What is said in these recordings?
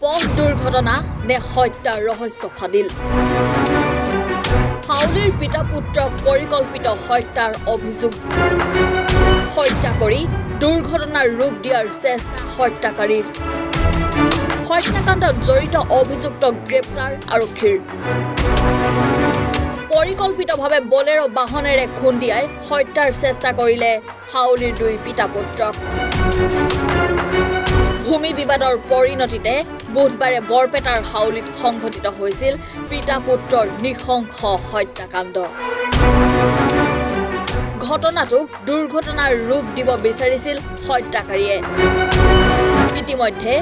পথ দুৰ্ঘটনা নে হত্যাৰ ৰহস্য ফাদিল হাউলিৰ পিতা পুত্ৰক পৰিকল্পিত হত্যাৰ অভিযোগ হত্যা কৰি দুৰ্ঘটনাৰ ৰূপ দিয়াৰ চেষ্টা হত্যাকাৰীৰ হত্যাকাণ্ডত জড়িত অভিযুক্তক গ্ৰেপ্তাৰ আৰক্ষীৰ পৰিকল্পিতভাৱে বলেৰো বাহনেৰে খুন্দিয়াই হত্যাৰ চেষ্টা কৰিলে হাউলিৰ দুই পিতা পুত্ৰক ভূমি বিবাদৰ পৰিণতিতে বুধবাৰে বৰপেটাৰ হাউলিত সংঘটিত হৈছিল পিতা পুত্ৰৰ নিশংস হত্যাকাণ্ড ঘটনাটো দুৰ্ঘটনাৰ ৰূপ দিব বিচাৰিছিল হত্যাকাৰীয়ে ইতিমধ্যে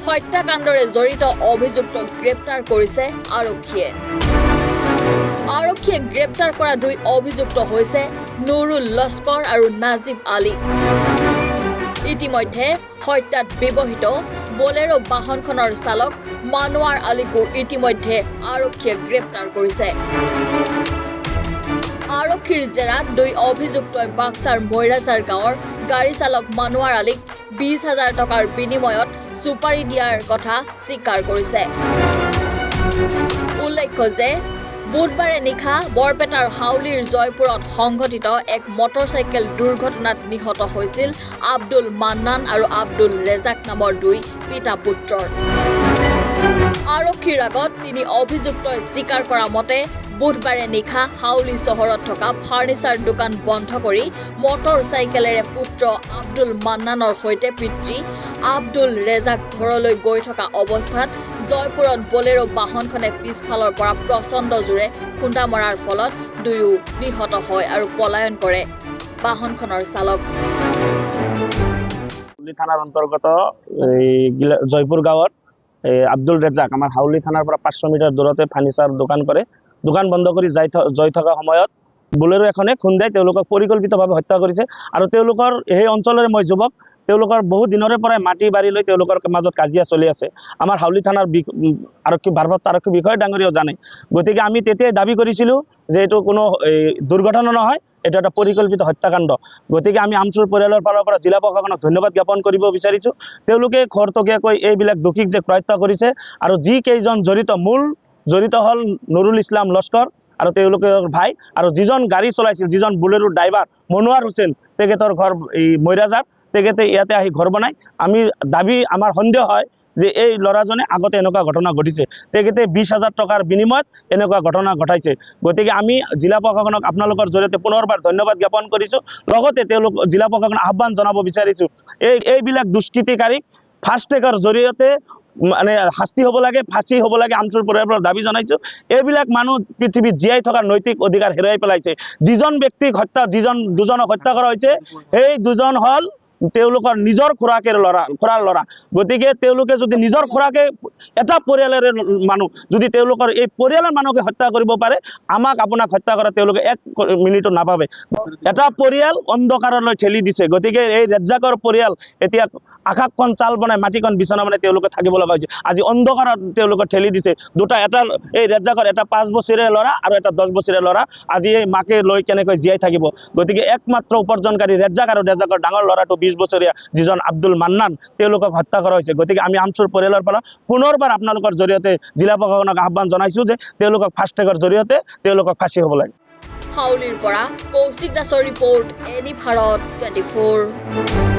হত্যাকাণ্ডৰে জড়িত অভিযুক্তক গ্ৰেপ্তাৰ কৰিছে আৰক্ষীয়ে গ্ৰেপ্তাৰ কৰা দুই অভিযুক্ত হৈছে নুৰুল লস্কৰ আৰু নাজিব আলী ইতিমধ্যে হত্যাত ব্যৱহৃত বলেৰো বাহনখনৰ চালক মানোৱাৰ আলীকো ইতিমধ্যে আৰক্ষীয়ে গ্ৰেপ্তাৰ কৰিছে আৰক্ষীৰ জেৰাত দুই অভিযুক্তই বাক্সাৰ মৈৰাজাৰ গাঁৱৰ গাড়ী চালক মানোৱাৰ আলীক 20,000 টকাৰ বিনিময়ত সুপাৰি দিয়াৰ কথা স্বীকাৰ কৰিছে উল্লেখ্য যে বুধবাৰে নিশা বৰপেটাৰ হাউলিৰ জয়পুৰত সংঘটিত এক মটৰচাইকেল দুৰ্ঘটনাত নিহত হৈছিল আব্দুল মান্নান আৰু আব্দুল ৰেজাক নামৰ দুই পিতা পুত্ৰৰ আৰক্ষীৰ আগত তিনি অভিযুক্তই স্বীকাৰ কৰা মতে বুধবাৰে নিশা হাউলি চহৰত থকা ফাৰ্নিচাৰ দোকান বন্ধ কৰি মটৰচাইকেলেৰে পুত্ৰ আব্দুল মান্নানৰ সৈতে পিতৃ আব্দুল ৰেজাক ঘৰলৈ গৈ থকা অৱস্থাত জয়পুৰত বলেৰো বাহনখনে পিছফালৰ পৰা প্ৰচণ্ড জোৰে খুন্দা মৰাৰ ফলত দুয়ো নিহত হয় আৰু পলায়ন কৰে বাহনখনৰ চালক থানাৰ অন্তৰ্গত জয়পুৰ গাঁৱত আব্দুল ৰেজাক আমাৰ হাউলি থানাৰ পৰা 500 মিটাৰ দূৰতে ফাৰ্নিচাৰ দোকান কৰে দোকান বন্ধ কৰি যাই থকা সময়ত বুলেৰো এখনে খুন্দাই তেওঁলোকক পৰিকল্পিতভাৱে হত্যা কৰিছে আৰু তেওঁলোকৰ এই অঞ্চলৰে মই যুৱক তেওঁলোকৰ বহু দিনৰে পৰাই মাটি বাৰী লৈ তেওঁলোকৰ মাজত কাজিয়া চলি আছে আমাৰ হাউলি থানাৰ আৰক্ষী ভাৰপ্ৰাপ্ত আৰক্ষী বিষয়া ডাঙৰীয়াও জানে গতিকে আমি তেতিয়াই দাবী কৰিছিলোঁ যে এইটো কোনো দুৰ্ঘটনা নহয় এটা এটা পৰিকল্পিত হত্যাকাণ্ড গতিকে আমি আমচুৰ পৰিয়ালৰ ফালৰ পৰা জিলা প্ৰশাসনক ধন্যবাদ জ্ঞাপন কৰিব বিচাৰিছোঁ তেওঁলোকে খৰতকীয়াকৈ এইবিলাক দোষীক যে গ্ৰেপ্তাৰ কৰিছে আৰু যি কেইজন জড়িত হল নুৰুল ইছলাম লস্কৰ আৰু তেওঁলোকৰ ভাই আৰু যিজন গাড়ী চলাইছিল যিজন বুলেৰো ড্ৰাইভাৰ মনোৱাৰ হুছেইন তেখেতৰ ঘৰ এই মৈৰাজাৰ তেখেতে ইয়াতে আহি ঘৰ বনাই আমি দাবী আমাৰ সন্দেহ হয় যে এই ল'ৰাজনে আগতে এনেকুৱা ঘটনা ঘটিছে তেখেতে 20,000 টকাৰ বিনিময়ত এনেকুৱা ঘটনা ঘটাইছে গতিকে আমি জিলা প্ৰশাসনক আপোনালোকৰ জৰিয়তে পুনৰবাৰ ধন্যবাদ জ্ঞাপন কৰিছোঁ লগতে তেওঁলোক জিলা প্ৰশাসন আহ্বান জনাব বিচাৰিছোঁ এইবিলাক দুষ্কৃতিকাৰীক ফাষ্ট ট্ৰেকৰ জৰিয়তে মানে শাস্তি হ'ব লাগে ফাঁচি হ'ব লাগে আমচুৰ পৰিয়ালৰ দাবী জনাইছোঁ এইবিলাক মানুহ পৃথিৱীত জীয়াই থকাৰ নৈতিক অধিকাৰ হেৰুৱাই পেলাইছে দুজনক হত্যা কৰা হৈছে সেই দুজন হল তেওঁলোকৰ নিজৰ খুৰাকৰ ল'ৰা গতিকে তেওঁলোকে যদি নিজৰ খুৰাকে এটা পৰিয়ালৰে মানুহ যদি তেওঁলোকৰ এই পৰিয়ালৰ মানুহকে হত্যা কৰিব পাৰে আমাক আপোনাক হত্যা কৰা তেওঁলোকে 1 মিনিটো নাপাবে এটা পৰিয়াল অন্ধকাৰলৈ ঠেলি দিছে গতিকে এই ৰেজ্জাকৰ পৰিয়াল এতিয়া আকাশখন চাল বনাই মাটিখন বিছনা বনাই তেওঁলোকে থাকিব লগা হৈছে আজি অন্ধকাৰত তেওঁলোকে ঠেলি দিছে এটা এই ৰেজ্জাকৰ এটা 5 বছৰীয়া ল'ৰা আৰু এটা 10 বছৰীয়া ল'ৰা আজি এই মাকে লৈ কেনেকৈ জীয়াই থাকিব গতিকে একমাত্ৰ উপাৰ্জনকাৰী ৰেজ্জাক আৰু ৰেজ্জাকৰ ডাঙৰ ল'ৰাটো 20 বছৰীয়া যিজন আব্দুল মান্নান তেওঁলোকক হত্যা কৰা হৈছে গতিকে আমি আমচুৰ পৰিয়ালৰ পৰা পুনৰবাৰ আপোনালোকৰ জৰিয়তে জিলা প্ৰশাসনক আহ্বান জনাইছোঁ যে তেওঁলোকক ফাষ্ট ট্ৰেকৰ জৰিয়তে তেওঁলোকক ফাঁচি হ'ব লাগে হাউলিৰ পৰা কৌশিক দাসৰ ৰিপৰ্ট এনি ভাৰত 24